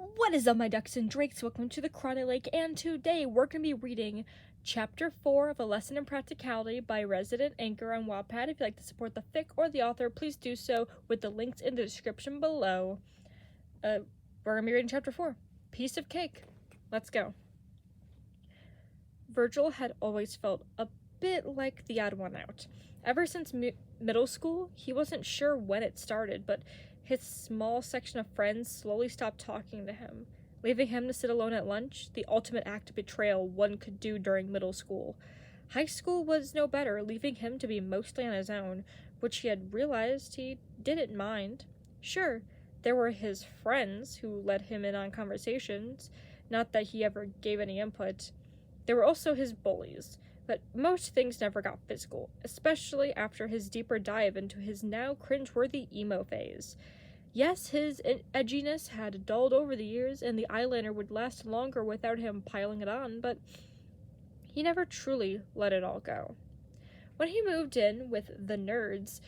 What is up, my ducks and drakes? Welcome to the Karate Lake, and today we're going to be reading Chapter 4 of A Lesson in Practicality by ResidentAnchor on Wattpad. If you'd like to support the fic or the author, please do so with the links in the description below. We're going to be reading Chapter 4, Piece of Cake. Let's go. Virgil had always felt a bit like the odd one out. Ever since middle school, he wasn't sure when it started, but his small section of friends slowly stopped talking to him, leaving him to sit alone at lunch, the ultimate act of betrayal one could do during middle school. High school was no better, leaving him to be mostly on his own, which he had realized he didn't mind. Sure, there were his friends who let him in on conversations, not that he ever gave any input. There were also his bullies, but most things never got physical, especially after his deeper dive into his now cringeworthy emo phase. Yes, his edginess had dulled over the years, and the eyeliner would last longer without him piling it on, but he never truly let it all go. When he moved in with the nerds,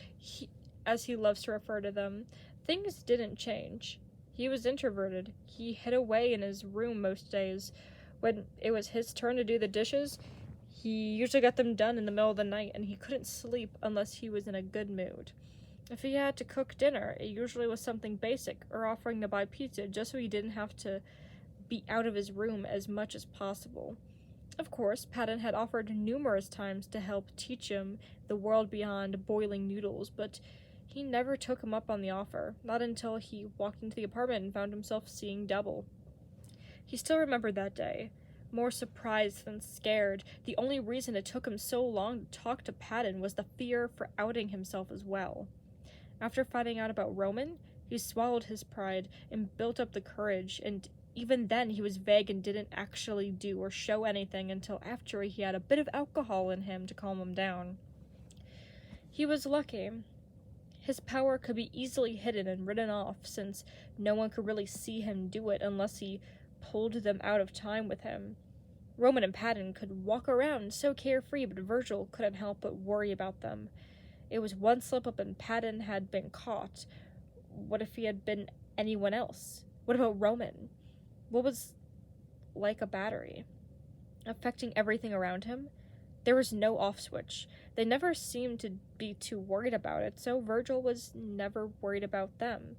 as he loves to refer to them, things didn't change. He was introverted. He hid away in his room most days. When it was his turn to do the dishes, he usually got them done in the middle of the night, and he couldn't sleep unless he was in a good mood. If he had to cook dinner, it usually was something basic, or offering to buy pizza just so he didn't have to be out of his room as much as possible. Of course, Patton had offered numerous times to help teach him the world beyond boiling noodles, but he never took him up on the offer, not until he walked into the apartment and found himself seeing double. He still remembered that day, more surprised than scared. The only reason it took him so long to talk to Patton was the fear for outing himself as well. After finding out about Roman, he swallowed his pride and built up the courage, and even then he was vague and didn't actually do or show anything until after he had a bit of alcohol in him to calm him down. He was lucky. His power could be easily hidden and written off, since no one could really see him do it unless he pulled them out of time with him. Roman and Patton could walk around so carefree, but Virgil couldn't help but worry about them. It was one slip-up and Patton had been caught. What if he had been anyone else? What about Roman? What was like a battery? Affecting everything around him? There was no off switch. They never seemed to be too worried about it, so Virgil was never worried about them,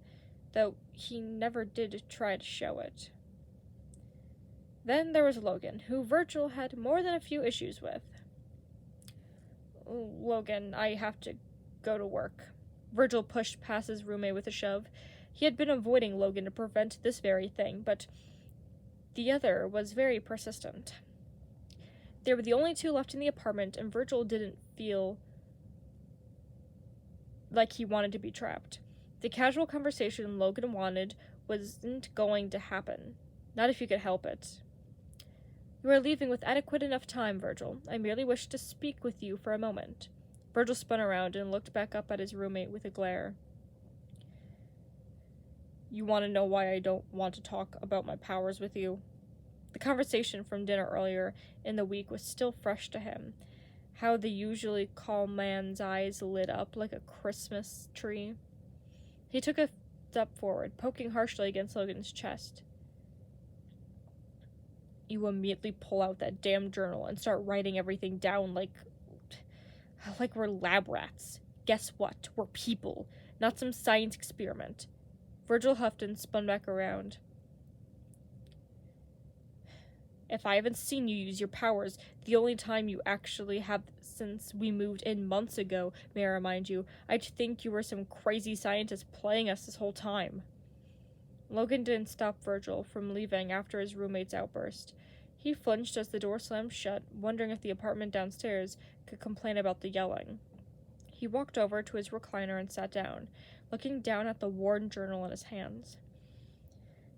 though he never did try to show it. Then there was Logan, who Virgil had more than a few issues with. Logan, I have to go to work. Virgil pushed past his roommate with a shove. He had been avoiding Logan to prevent this very thing, but the other was very persistent. They were the only two left in the apartment, and Virgil didn't feel like he wanted to be trapped. The casual conversation Logan wanted wasn't going to happen. Not if you could help it. You are leaving with adequate enough time, Virgil. I merely wish to speak with you for a moment. Virgil spun around and looked back up at his roommate with a glare. You want to know why I don't want to talk about my powers with you? The conversation from dinner earlier in the week was still fresh to him. How the usually calm man's eyes lit up like a Christmas tree. He took a step forward, poking harshly against Logan's chest. You immediately pull out that damn journal and start writing everything down like we're lab rats. Guess what? We're people, not some science experiment. Virgil huffed and spun back around. If I haven't seen you use your powers, the only time you actually have since we moved in months ago, may I remind you, I'd think you were some crazy scientist playing us this whole time. Logan didn't stop Virgil from leaving after his roommate's outburst. He flinched as the door slammed shut, wondering if the apartment downstairs could complain about the yelling. He walked over to his recliner and sat down, looking down at the worn journal in his hands.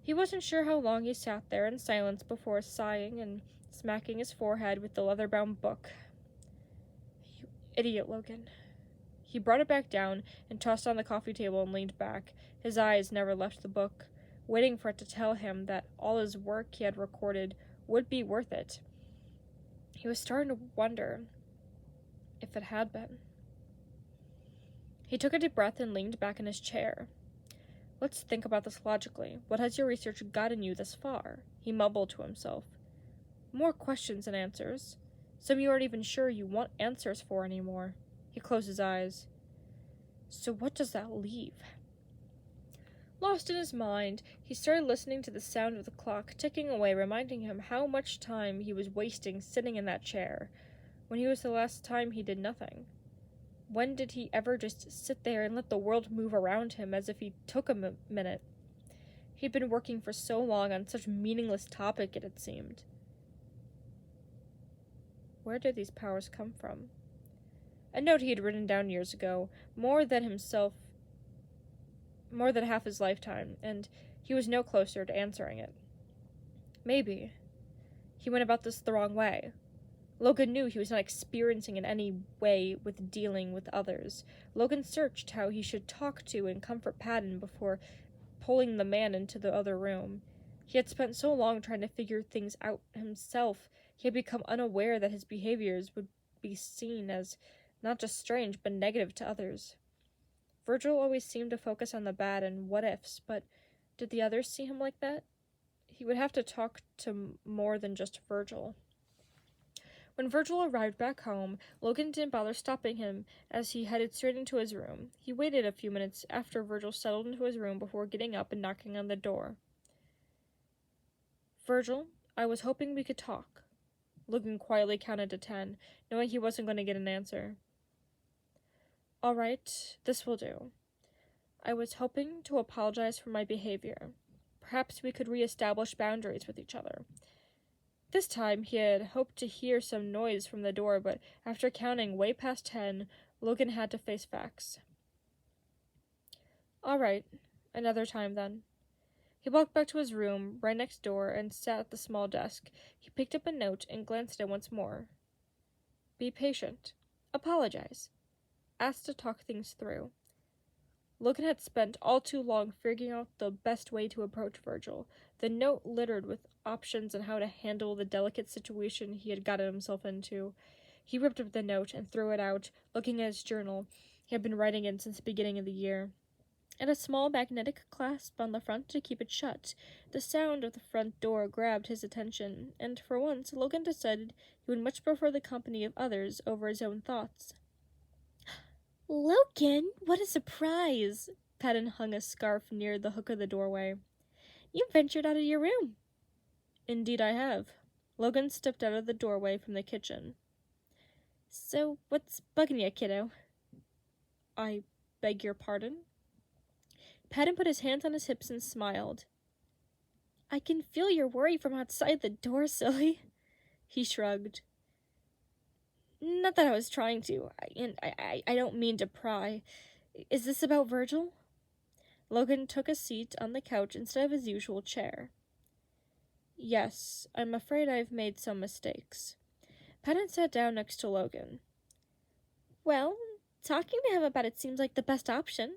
He wasn't sure how long he sat there in silence before sighing and smacking his forehead with the leather-bound book. You idiot, Logan. He brought it back down and tossed it on the coffee table and leaned back. His eyes never left the book, waiting for it to tell him that all his work he had recorded would be worth it. He was starting to wonder if it had been. He took a deep breath and leaned back in his chair. Let's think about this logically. What has your research gotten you this far? He mumbled to himself. More questions than answers. Some you aren't even sure you want answers for anymore. He closed his eyes. So what does that leave? Lost in his mind, he started listening to the sound of the clock ticking away, reminding him how much time he was wasting sitting in that chair. When was the last time he did nothing? When did he ever just sit there and let the world move around him as if he took a minute? He'd been working for so long on such meaningless topic, it had seemed. Where did these powers come from? A note he had written down years ago, more than half his lifetime, and he was no closer to answering it. Maybe he went about this the wrong way. Logan knew he was not experiencing in any way with dealing with others. Logan searched how he should talk to and comfort Patton before pulling the man into the other room. He had spent so long trying to figure things out himself, he had become unaware that his behaviors would be seen as not just strange, but negative to others. Virgil always seemed to focus on the bad and what-ifs, but did the others see him like that? He would have to talk to more than just Virgil. When Virgil arrived back home, Logan didn't bother stopping him as he headed straight into his room. He waited a few minutes after Virgil settled into his room before getting up and knocking on the door. Virgil, I was hoping we could talk. Logan quietly counted to 10, knowing he wasn't going to get an answer. All right, this will do. I was hoping to apologize for my behavior. Perhaps we could re-establish boundaries with each other. This time, he had hoped to hear some noise from the door, but after counting way past 10, Logan had to face facts. All right, another time then. He walked back to his room, right next door, and sat at the small desk. He picked up a note and glanced at it once more. Be patient. Apologize. Ask to talk things through. Logan had spent all too long figuring out the best way to approach Virgil. The note littered with options on how to handle the delicate situation he had gotten himself into. He ripped up the note and threw it out, looking at his journal he had been writing in since the beginning of the year. It had a small magnetic clasp on the front to keep it shut. The sound of the front door grabbed his attention, and for once Logan decided he would much prefer the company of others over his own thoughts. Logan, what a surprise! Patton hung a scarf near the hook of the doorway. You've ventured out of your room. Indeed I have. Logan stepped out of the doorway from the kitchen. So, what's bugging you, kiddo? I beg your pardon? Patton put his hands on his hips and smiled. I can feel your worry from outside the door, silly. He shrugged. Not that I was trying to, I don't mean to pry. Is this about Virgil? Logan took a seat on the couch instead of his usual chair. Yes, I'm afraid I've made some mistakes. Patton sat down next to Logan. Well, talking to him about it seems like the best option.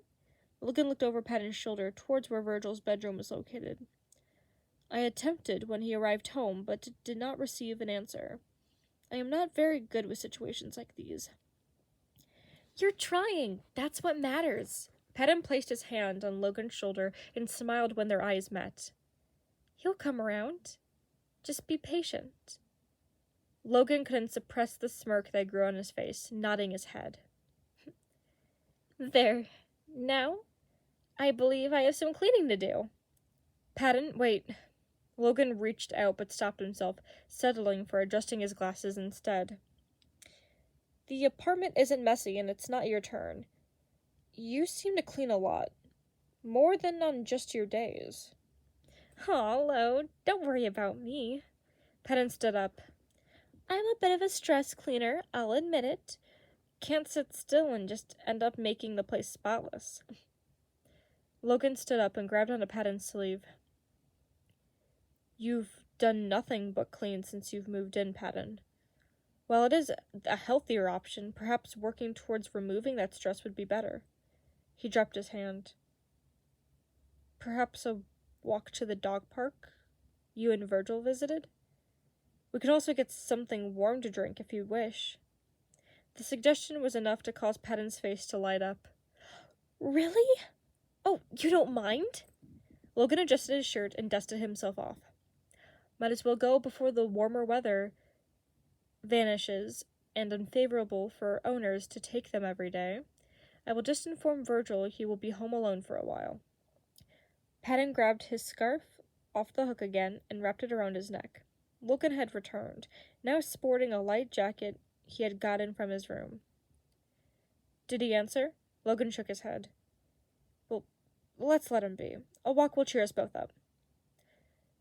Logan looked over Patton's shoulder towards where Virgil's bedroom was located. I attempted when he arrived home, but did not receive an answer. I am not very good with situations like these. You're trying. That's what matters. Patton placed his hand on Logan's shoulder and smiled when their eyes met. He'll come around. Just be patient. Logan couldn't suppress the smirk that grew on his face, nodding his head. There. Now, I believe I have some cleaning to do. Patton, wait. Logan reached out but stopped himself, settling for adjusting his glasses instead. The apartment isn't messy and it's not your turn. You seem to clean a lot. More than on just your days. Aw, Lo, don't worry about me. Patton stood up. I'm a bit of a stress cleaner, I'll admit it. Can't sit still and just end up making the place spotless. Logan stood up and grabbed onto Patton's sleeve. You've done nothing but clean since you've moved in, Patton. While it is a healthier option, perhaps working towards removing that stress would be better. He dropped his hand. Perhaps a walk to the dog park you and Virgil visited? We could also get something warm to drink if you wish. The suggestion was enough to cause Patton's face to light up. Really? Oh, you don't mind? Logan adjusted his shirt and dusted himself off. Might as well go before the warmer weather vanishes and unfavorable for owners to take them every day. I will just inform Virgil he will be home alone for a while. Patton grabbed his scarf off the hook again and wrapped it around his neck. Logan had returned, now sporting a light jacket he had gotten from his room. Did he answer? Logan shook his head. Well, let's let him be. A walk will cheer us both up.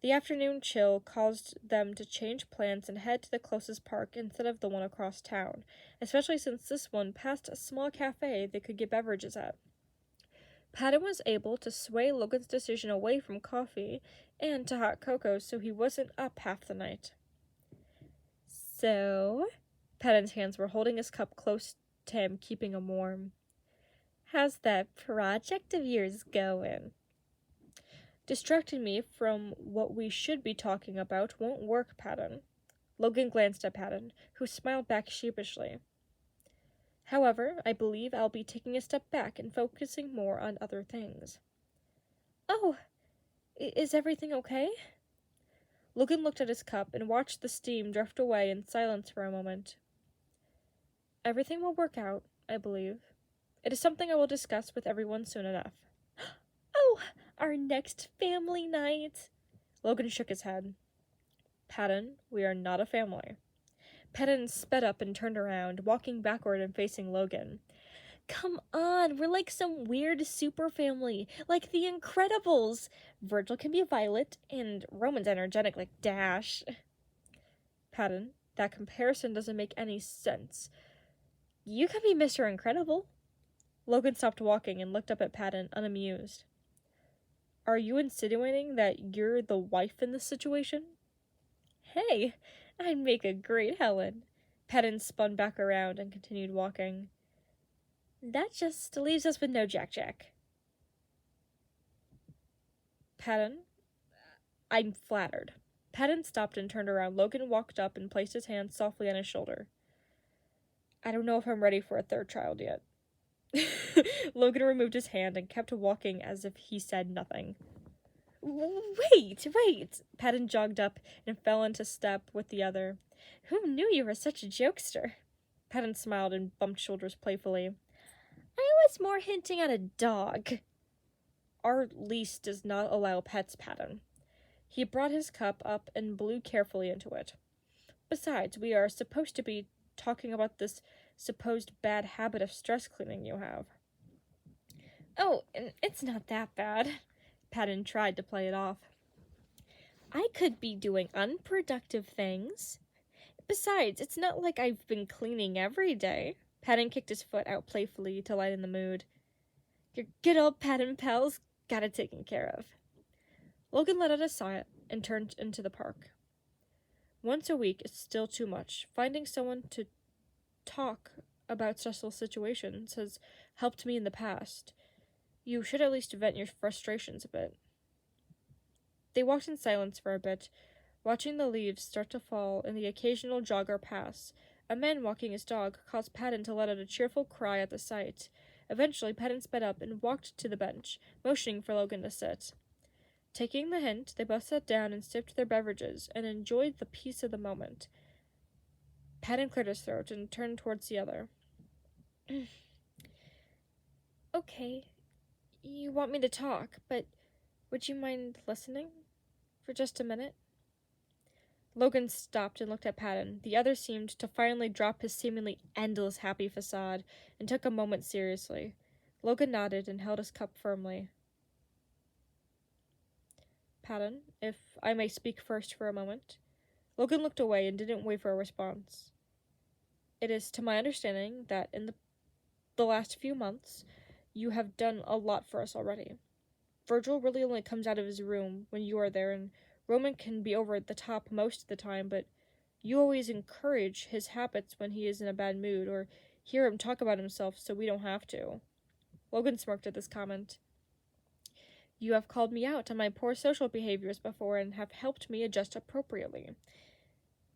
The afternoon chill caused them to change plans and head to the closest park instead of the one across town, especially since this one passed a small cafe they could get beverages at. Patton was able to sway Logan's decision away from coffee and to hot cocoa so he wasn't up half the night. So, Patton's hands were holding his cup close to him, keeping him warm. How's that project of yours going? Distracting me from what we should be talking about won't work, Patton. Logan glanced at Patton, who smiled back sheepishly. However, I believe I'll be taking a step back and focusing more on other things. Oh, is everything okay? Logan looked at his cup and watched the steam drift away in silence for a moment. Everything will work out, I believe. It is something I will discuss with everyone soon enough. Oh, our next family night! Logan shook his head. Patton, we are not a family. Patton sped up and turned around, walking backward and facing Logan. Come on, we're like some weird super family, like the Incredibles. Virgil can be Violet, and Roman's energetic like Dash. Patton, that comparison doesn't make any sense. You can be Mr. Incredible. Logan stopped walking and looked up at Patton, unamused. Are you insinuating that you're the wife in this situation? Hey, I'd make a great Helen. Patton spun back around and continued walking. That just leaves us with no Jack-Jack. Patton, I'm flattered. Patton stopped and turned around. Logan walked up and placed his hand softly on his shoulder. I don't know if I'm ready for a third child yet. Logan removed his hand and kept walking as if he said nothing. Wait! Patton jogged up and fell into step with the other. Who knew you were such a jokester? Patton smiled and bumped shoulders playfully. I was more hinting at a dog. Our lease does not allow pets, Patton. He brought his cup up and blew carefully into it. Besides, we are supposed to be talking about this supposed bad habit of stress cleaning you have. Oh, it's not that bad. Patton tried to play it off. I could be doing unproductive things. Besides, it's not like I've been cleaning every day. Patton kicked his foot out playfully to lighten the mood. Your good old Patton pals got it taken care of. Logan let out a sigh and turned into the park. Once a week is still too much. Finding someone to talk about stressful situations has helped me in the past. You should at least vent your frustrations a bit. They walked in silence for a bit, watching the leaves start to fall and the occasional jogger pass. A man walking his dog caused Patton to let out a cheerful cry at the sight. Eventually, Patton sped up and walked to the bench, motioning for Logan to sit. Taking the hint, they both sat down and sipped their beverages and enjoyed the peace of the moment. Patton cleared his throat and turned towards the other. Okay, you want me to talk, but would you mind listening for just a minute? Logan stopped and looked at Patton. The other seemed to finally drop his seemingly endless happy facade and took a moment seriously. Logan nodded and held his cup firmly. Patton, if I may speak first for a moment. Logan looked away and didn't wait for a response. It is to my understanding that in the last few months, you have done a lot for us already. Virgil really only comes out of his room when you are there, and Roman can be over at the top most of the time, but you always encourage his habits when he is in a bad mood, or hear him talk about himself so we don't have to. Logan smirked at this comment. You have called me out on my poor social behaviors before and have helped me adjust appropriately.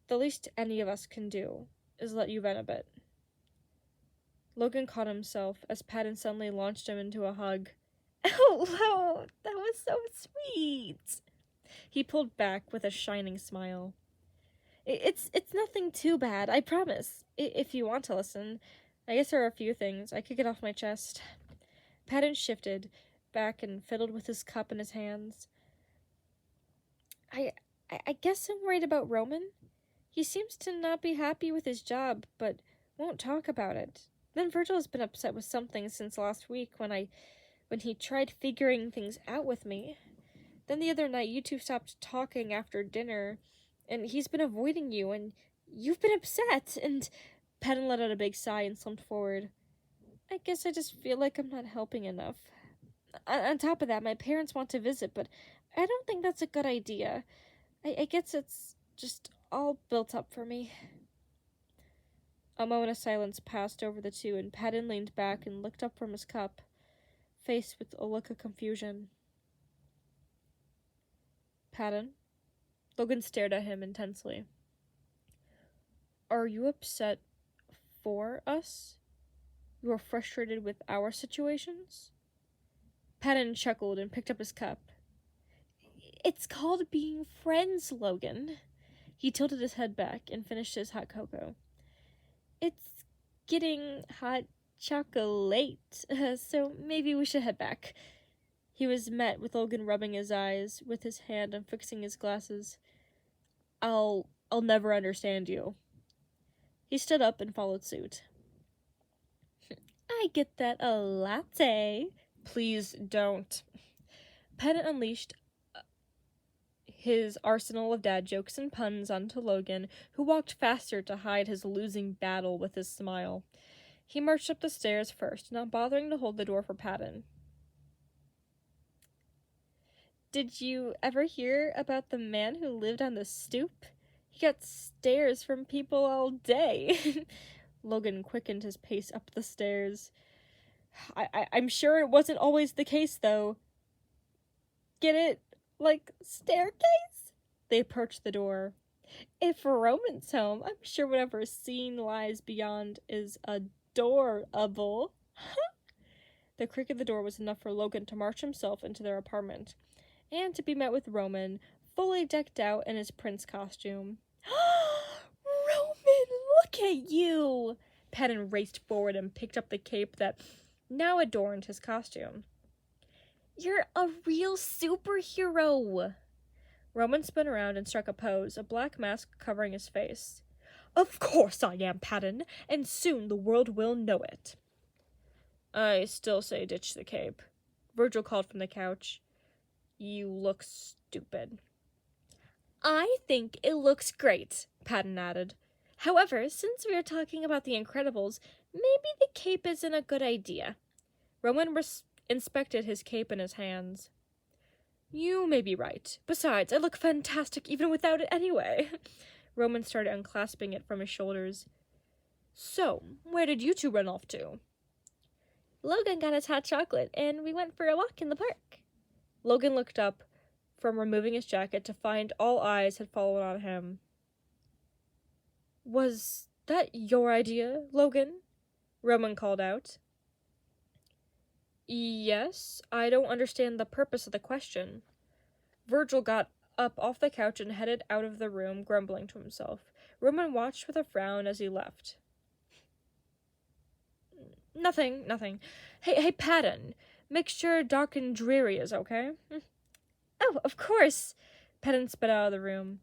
The least any of us can do is let you vent a bit. Logan caught himself as Patton suddenly launched him into a hug. Oh, that was so sweet. He pulled back with a shining smile. It's nothing too bad, I promise. If you want to listen. I guess there are a few things I could get off my chest. Patton shifted back and fiddled with his cup in his hands. I guess I'm worried about Roman. He seems to not be happy with his job, but won't talk about it. Then Virgil has been upset with something since last week when he tried figuring things out with me. Then the other night you two stopped talking after dinner, and he's been avoiding you, and you've been upset, and Patton let out a big sigh and slumped forward. I guess I just feel like I'm not helping enough. On top of that, my parents want to visit, but I don't think that's a good idea. I guess it's just all built up for me. A moment of silence passed over the two, and Patton leaned back and looked up from his cup, faced with a look of confusion. Patton? Logan stared at him intensely. Are you upset for us? You are frustrated with our situations? Patton chuckled and picked up his cup. It's called being friends, Logan. He tilted his head back and finished his hot cocoa. It's getting hot chocolate, so maybe we should head back. He was met with Logan rubbing his eyes with his hand and fixing his glasses. I'll never understand you. He stood up and followed suit. I get that a latte. Please don't. Patton unleashed his arsenal of dad jokes and puns onto Logan, who walked faster to hide his losing battle with his smile. He marched up the stairs first, not bothering to hold the door for Patton. Did you ever hear about the man who lived on the stoop? He got stares from people all day. Logan quickened his pace up the stairs. I'm sure it wasn't always the case, though. Get it? Like, staircase? They approached the door. If Roman's home, I'm sure whatever scene lies beyond is adorable. The creak of the door was enough for Logan to march himself into their apartment, and to be met with Roman, fully decked out in his prince costume. Roman, look at you! Patton raced forward and picked up the cape that now adorned his costume. You're a real superhero! Roman spun around and struck a pose, a black mask covering his face. Of course I am, Patton, and soon the world will know it. I still say ditch the cape. Virgil called from the couch. You look stupid. I think it looks great, Patton added. However, since we are talking about the Incredibles, maybe the cape isn't a good idea. Roman inspected his cape in his hands. You may be right. Besides, I look fantastic even without it anyway. Roman started unclasping it from his shoulders. So, where did you two run off to? Logan got us hot chocolate, and we went for a walk in the park. Logan looked up from removing his jacket to find all eyes had fallen on him. Was that your idea, Logan? Roman called out. Yes, I don't understand the purpose of the question. Virgil got up off the couch and headed out of the room, grumbling to himself. Roman watched with a frown as he left. Nothing. Hey, Patton, make sure dark and dreary is okay? Oh, of course. Patton sped out of the room.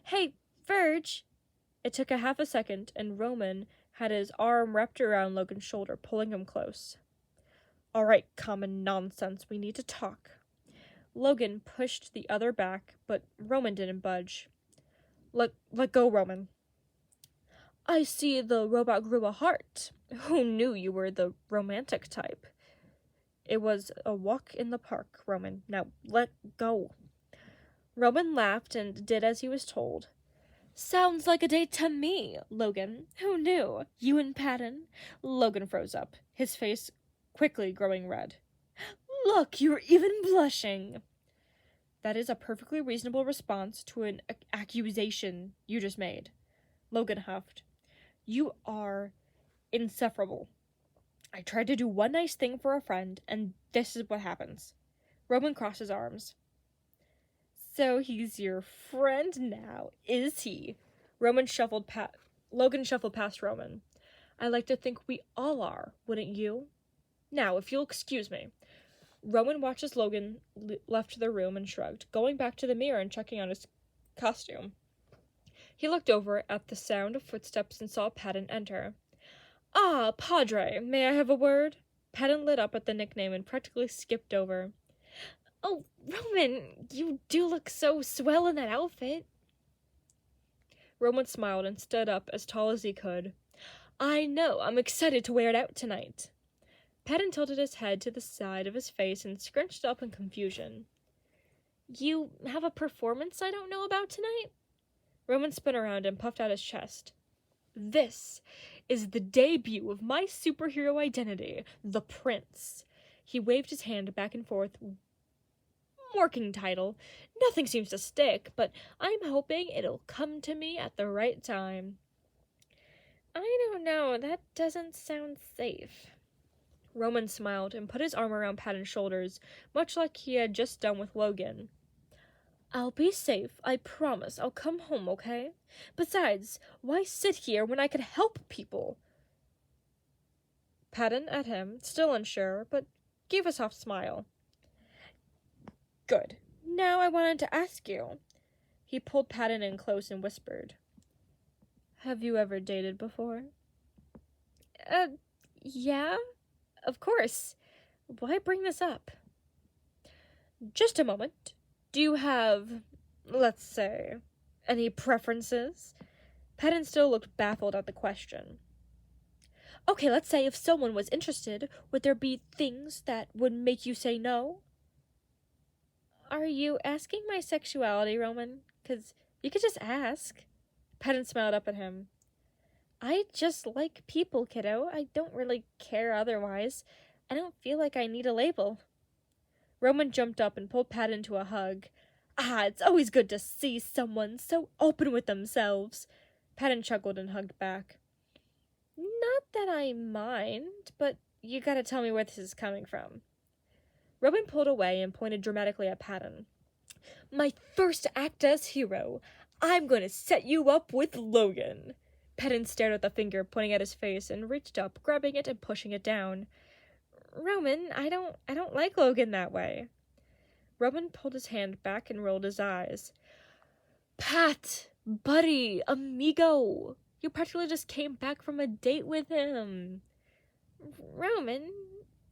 Hey, Virg. It took a half a second, and Roman had his arm wrapped around Logan's shoulder, pulling him close. All right, common nonsense, we need to talk. Logan pushed the other back, but Roman didn't budge. Let go, Roman. I see the robot grew a heart. Who knew you were the romantic type? It was a walk in the park, Roman. Now let go. Roman laughed and did as he was told. Sounds like a date to me, Logan. Who knew? You and Patton? Logan froze up, his face quickly growing red. Look, you're even blushing. That is a perfectly reasonable response to an accusation you just made. Logan huffed. You are insufferable. I tried to do one nice thing for a friend, and this is what happens. Roman crossed his arms. So he's your friend now, is he? Logan shuffled past Roman. I like to think we all are, wouldn't you? Now, if you'll excuse me. Roman watched as Logan left the room and shrugged, going back to the mirror and checking on his costume. He looked over at the sound of footsteps and saw Patton enter. Ah, Padre, may I have a word? Patton lit up at the nickname and practically skipped over. Oh, Roman, you do look so swell in that outfit. Roman smiled and stood up as tall as he could. I know, I'm excited to wear it out tonight. Patton tilted his head to the side of his face and scrunched up in confusion. You have a performance I don't know about tonight? Roman spun around and puffed out his chest. This is the debut of my superhero identity, the Prince. He waved his hand back and forth. Working title. Nothing seems to stick, but I'm hoping it'll come to me at the right time. I don't know, that doesn't sound safe. Roman smiled and put his arm around Patton's shoulders, much like he had just done with Logan. I'll be safe, I promise. I'll come home, okay? Besides, why sit here when I could help people? Patton at him, still unsure, but gave a soft smile. Good. Now I wanted to ask you. He pulled Patton in close and whispered. Have you ever dated before? Yeah? Of course. Why bring this up? Just a moment. Do you have, let's say, any preferences? Patton still looked baffled at the question. Okay, let's say if someone was interested, would there be things that would make you say no? Are you asking my sexuality, Roman? 'Cause you could just ask. Patton smiled up at him. I just like people, kiddo. I don't really care otherwise. I don't feel like I need a label. Roman jumped up and pulled Patton into a hug. Ah, it's always good to see someone so open with themselves. Patton chuckled and hugged back. Not that I mind, but you gotta tell me where this is coming from. Roman pulled away and pointed dramatically at Patton. My first act as hero. I'm going to set you up with Logan. Patton stared at the finger pointing at his face and reached up, grabbing it and pushing it down. Roman, I don't like Logan that way. Roman pulled his hand back and rolled his eyes. Pat, buddy, amigo, you practically just came back from a date with him. Roman,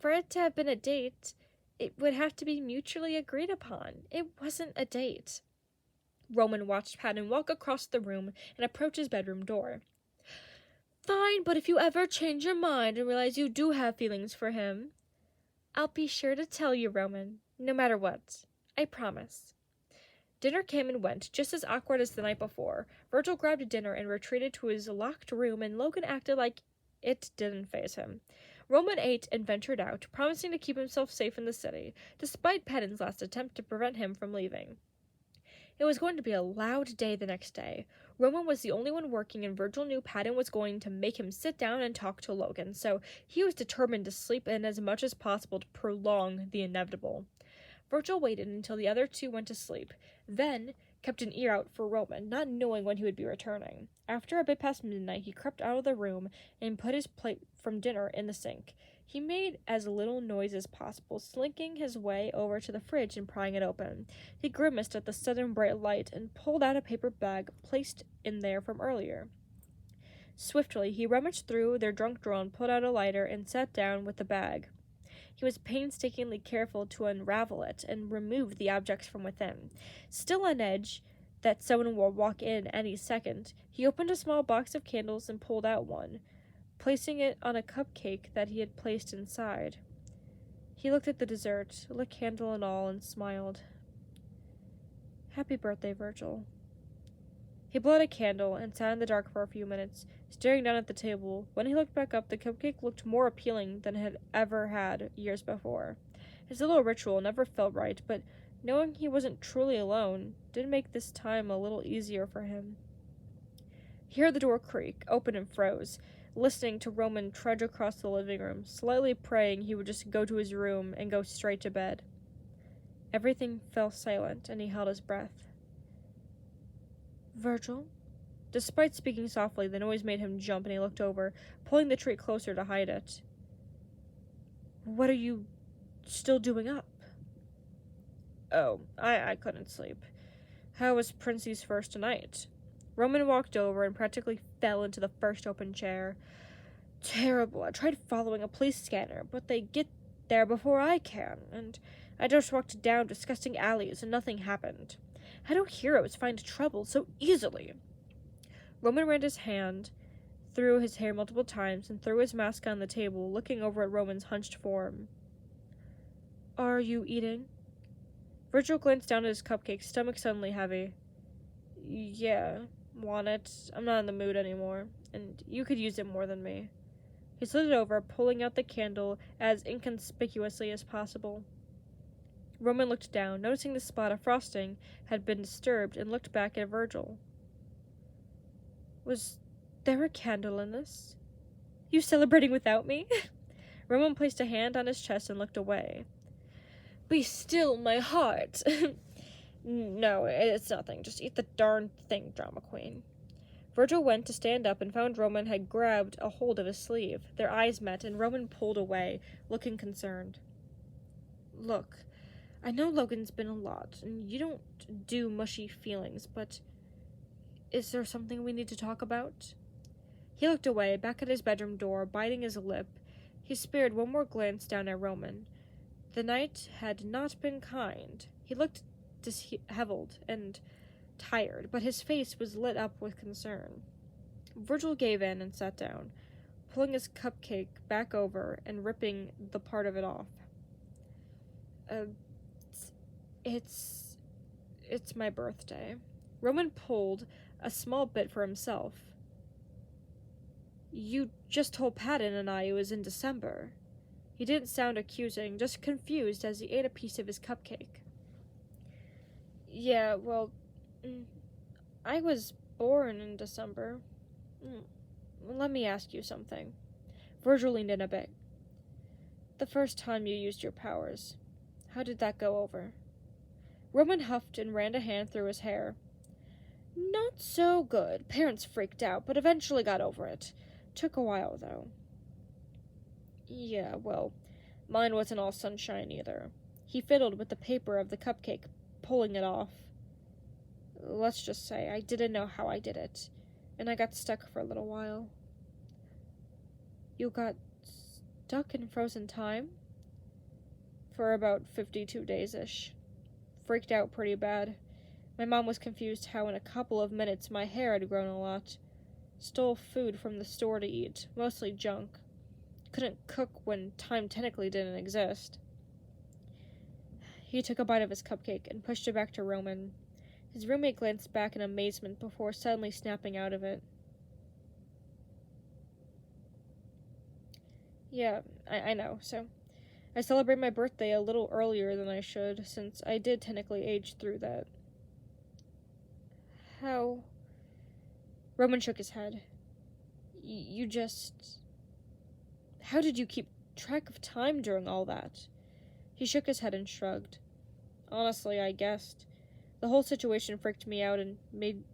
for it to have been a date, it would have to be mutually agreed upon. It wasn't a date. Roman watched Patton walk across the room and approach his bedroom door. Fine, but if you ever change your mind and realize you do have feelings for him, I'll be sure to tell you, Roman, no matter what. I promise. Dinner came and went, just as awkward as the night before. Virgil grabbed dinner and retreated to his locked room, and Logan acted like it didn't faze him. Roman ate and ventured out, promising to keep himself safe in the city, despite Patton's last attempt to prevent him from leaving. It was going to be a loud day the next day. Roman was the only one working, and Virgil knew Patton was going to make him sit down and talk to Logan, so he was determined to sleep in as much as possible to prolong the inevitable. Virgil waited until the other two went to sleep, then kept an ear out for Roman, not knowing when he would be returning. After a bit past midnight, he crept out of the room and put his plate from dinner in the sink. He made as little noise as possible, slinking his way over to the fridge and prying it open. He grimaced at the sudden bright light and pulled out a paper bag placed in there from earlier. Swiftly, he rummaged through their junk drawer and pulled out a lighter and sat down with the bag. He was painstakingly careful to unravel it and remove the objects from within. Still on edge that someone will walk in any second, he opened a small box of candles and pulled out one, placing it on a cupcake that he had placed inside. He looked at the dessert, lit candle and all, and smiled. Happy birthday, Virgil. He blew out a candle and sat in the dark for a few minutes, staring down at the table. When he looked back up, the cupcake looked more appealing than it had ever had years before. His little ritual never felt right, but knowing he wasn't truly alone did make this time a little easier for him. He heard the door creak, open and froze. listening to Roman trudge across the living room, slightly praying he would just go to his room and go straight to bed. Everything fell silent, and he held his breath. Virgil? Despite speaking softly, the noise made him jump, and he looked over, pulling the tree closer to hide it. What are you still doing up? Oh, I couldn't sleep. How was Princey's first night? Roman walked over and practically fell into the first open chair. Terrible. I tried following a police scanner, but they get there before I can, and I just walked down disgusting alleys and nothing happened. How do heroes find trouble so easily? Roman ran his hand through his hair multiple times and threw his mask on the table, looking over at Roman's hunched form. Are you eating? Virgil glanced down at his cupcake, stomach suddenly heavy. Yeah, want it. I'm not in the mood anymore, and you could use it more than me. He slid it over, pulling out the candle as inconspicuously as possible. Roman looked down, noticing the spot of frosting had been disturbed, and looked back at Virgil. Was there a candle in this? You celebrating without me? Roman placed a hand on his chest and looked away. Be still, my heart. No, it's nothing. Just eat the darn thing, drama queen. Virgil went to stand up and found Roman had grabbed a hold of his sleeve. Their eyes met, and Roman pulled away, looking concerned. Look, I know Logan's been a lot, and you don't do mushy feelings, but is there something we need to talk about? He looked away, back at his bedroom door, biting his lip. He spared one more glance down at Roman. The night had not been kind. He looked disheveled and tired, but his face was lit up with concern. Virgil gave in and sat down, pulling his cupcake back over and ripping the part of it off. It's my birthday. Roman pulled a small bit for himself. You just told Patton and I it was in December. He didn't sound accusing, just confused as he ate a piece of his cupcake. Yeah, well, I was born in December. Let me ask you something. Virgil leaned in a bit. The first time you used your powers, how did that go over? Roman huffed and ran a hand through his hair. Not so good. Parents freaked out, but eventually got over it. Took a while, though. Yeah, well, mine wasn't all sunshine either. He fiddled with the paper of the cupcake, pulling it off. Let's just say I didn't know how I did it, and I got stuck for a little while. You got stuck in frozen time? For about 52 days-ish. Freaked out pretty bad. My mom was confused how in a couple of minutes my hair had grown a lot. Stole food from the store to eat, mostly junk. Couldn't cook when time technically didn't exist. He took a bite of his cupcake and pushed it back to Roman. His roommate glanced back in amazement before suddenly snapping out of it. Yeah, I know, so I celebrate my birthday a little earlier than I should, since I did technically age through that. How? Roman shook his head. How did you keep track of time during all that? He shook his head and shrugged. Honestly, I guessed. The whole situation freaked me out and made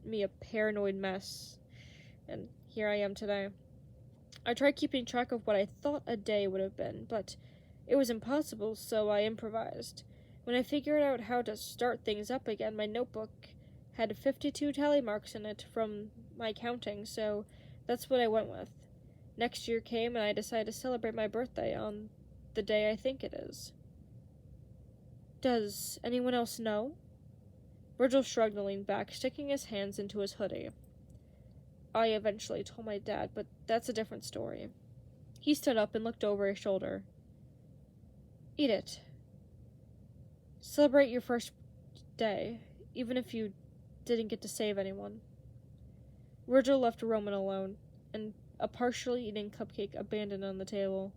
me a paranoid mess. And here I am today. I tried keeping track of what I thought a day would have been, but it was impossible, so I improvised. When I figured out how to start things up again, my notebook had 52 tally marks in it from my counting, so that's what I went with. Next year came, and I decided to celebrate my birthday on the day I think it is. Does anyone else know? Virgil shrugged and leaned back, sticking his hands into his hoodie. I eventually told my dad, but that's a different story. He stood up and looked over his shoulder. Eat it. Celebrate your first day, even if you didn't get to save anyone. Virgil left Roman alone, and a partially eaten cupcake abandoned on the table.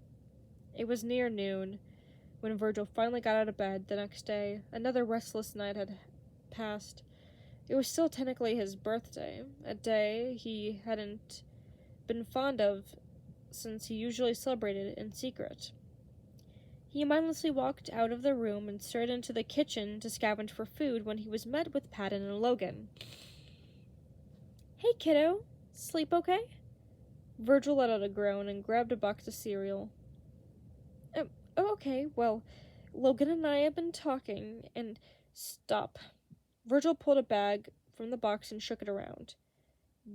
It was near noon when Virgil finally got out of bed the next day. Another restless night had passed. It was still technically his birthday, a day he hadn't been fond of since he usually celebrated in secret. He mindlessly walked out of the room and straight into the kitchen to scavenge for food when he was met with Patton and Logan. "Hey, kiddo. Sleep okay?" Virgil let out a groan and grabbed a box of cereal. Okay, well, Logan and I have been talking, and stop." Virgil pulled a bag from the box and shook it around.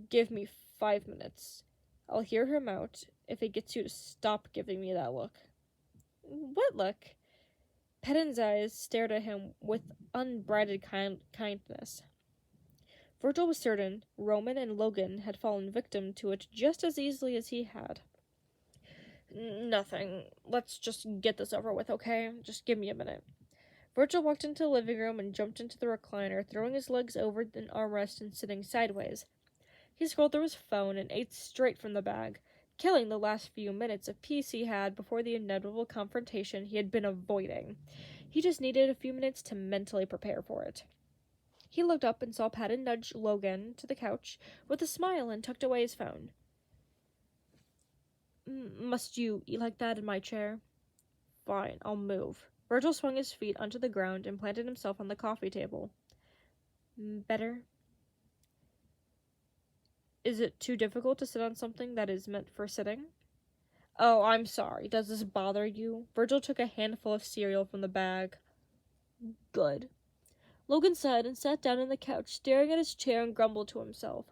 "Give me 5 minutes. I'll hear him out if it gets you to stop giving me that look." "What look?" Patton's eyes stared at him with unbridled kindness. Virgil was certain Roman and Logan had fallen victim to it just as easily as he had. "Nothing. Let's just get this over with, okay? Just give me a minute." Virgil walked into the living room and jumped into the recliner, throwing his legs over an armrest and sitting sideways. He scrolled through his phone and ate straight from the bag, killing the last few minutes of peace he had before the inevitable confrontation he had been avoiding. He just needed a few minutes to mentally prepare for it. He looked up and saw Patton nudge Logan to the couch with a smile and tucked away his phone. "Must you eat like that in my chair?" "Fine, I'll move." Virgil swung his feet onto the ground and planted himself on the coffee table. "Better?" "Is it too difficult to sit on something that is meant for sitting?" "Oh, I'm sorry. Does this bother you?" Virgil took a handful of cereal from the bag. "Good." Logan sighed and sat down on the couch, staring at his chair, and grumbled to himself.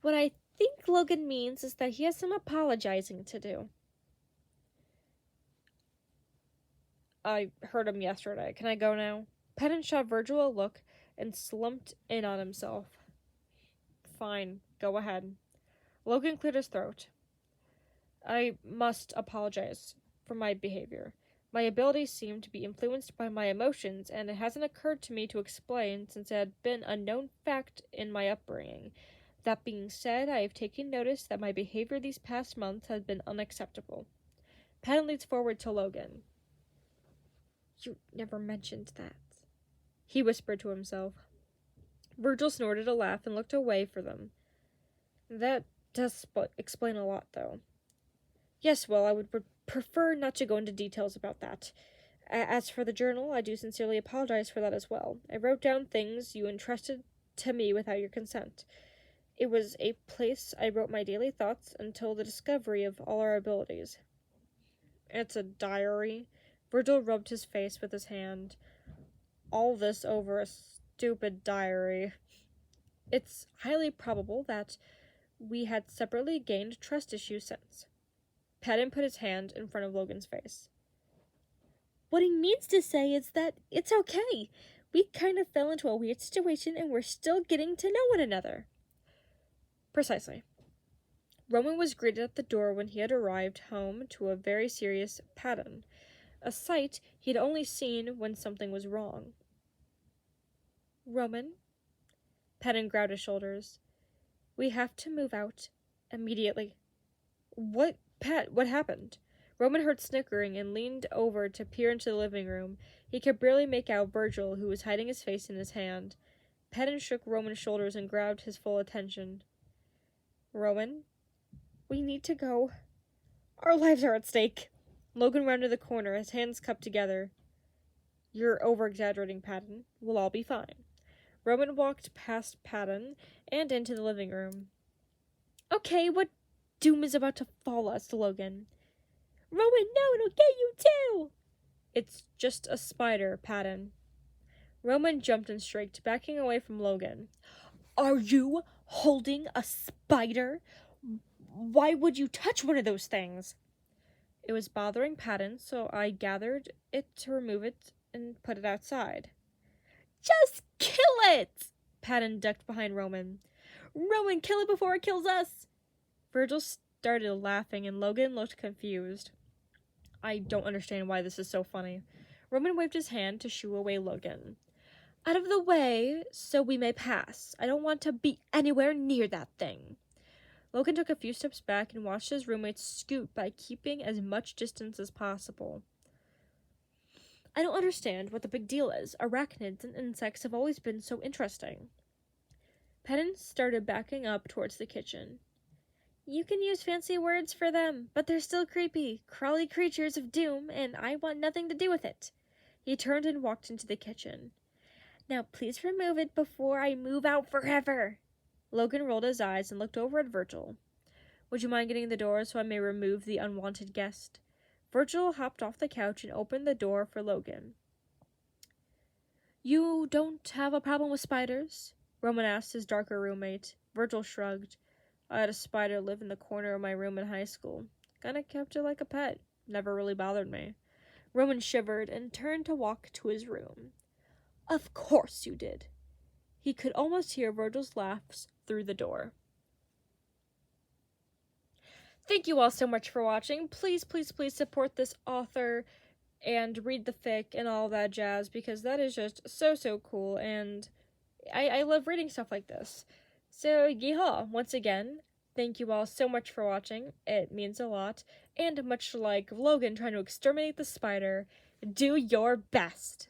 "What I think Logan means is that he has some apologizing to do." "I heard him yesterday. Can I go now?" Patton shot Virgil a look and slumped in on himself. "Fine, go ahead." Logan cleared his throat. "I must apologize for my behavior. My abilities seem to be influenced by my emotions, and it hasn't occurred to me to explain since it had been a known fact in my upbringing. That being said, I have taken notice that my behavior these past months has been unacceptable." Patton leans forward to Logan. "You never mentioned that," he whispered to himself. Virgil snorted a laugh and looked away for them. "That does explain a lot, though." "Yes, well, I would prefer not to go into details about that. As for the journal, I do sincerely apologize for that as well. I wrote down things you entrusted to me without your consent. It was a place I wrote my daily thoughts until the discovery of all our abilities." "It's a diary?" Virgil rubbed his face with his hand. "All this over a stupid diary." "It's highly probable that we had separately gained trust issues since." Patton put his hand in front of Logan's face. "What he means to say is that it's okay. We kind of fell into a weird situation and we're still getting to know one another." "Precisely." Roman was greeted at the door when he had arrived home to a very serious Patton, a sight he had only seen when something was wrong. "Roman?" Patton grabbed his shoulders. "We have to move out immediately." "What, Pat? What happened?" Roman heard snickering and leaned over to peer into the living room. He could barely make out Virgil, who was hiding his face in his hand. Patton shook Roman's shoulders and grabbed his full attention. "Roman, we need to go. Our lives are at stake." Logan rounded the corner, his hands cupped together. "You're over-exaggerating, Patton. We'll all be fine." Roman walked past Patton and into the living room. "Okay, what doom is about to fall us, Logan?" "Roman, no, it'll get you too!" "It's just a spider, Patton." Roman jumped and shrieked, backing away from Logan. "Are you holding a spider? Why would you touch one of those things?" "It was bothering Patton, so I gathered it to remove it and put it outside." "Just kill it!" Patton ducked behind Roman. "Roman, kill it before it kills us!" Virgil started laughing and Logan looked confused. "I don't understand why this is so funny." Roman waved his hand to shoo away Logan. "Out of the way, so we may pass. I don't want to be anywhere near that thing." Logan took a few steps back and watched his roommates scoot by, keeping as much distance as possible. "I don't understand what the big deal is. Arachnids and insects have always been so interesting." Penance started backing up towards the kitchen. You can use fancy words for them, but they're still creepy, crawly creatures of doom, and I want nothing to do with it. He turned and walked into the kitchen. Now please remove it before I move out forever. Logan rolled his eyes and looked over at Virgil. Would you mind getting the door so I may remove the unwanted guest? Virgil hopped off the couch and opened the door for Logan. You don't have a problem with spiders? Roman asked his darker roommate. Virgil shrugged. I had a spider live in the corner of my room in high school. Kinda kept it like a pet. Never really bothered me. Roman shivered and turned to walk to his room. Of course you did. He could almost hear Virgil's laughs through the door. Thank you all so much for watching. Please, please, please support this author and read the fic and all that jazz, because that is just so cool, and I love reading stuff like this. So, yeehaw! Once again, thank you all so much for watching. It means a lot. And much like Logan trying to exterminate the spider, do your best!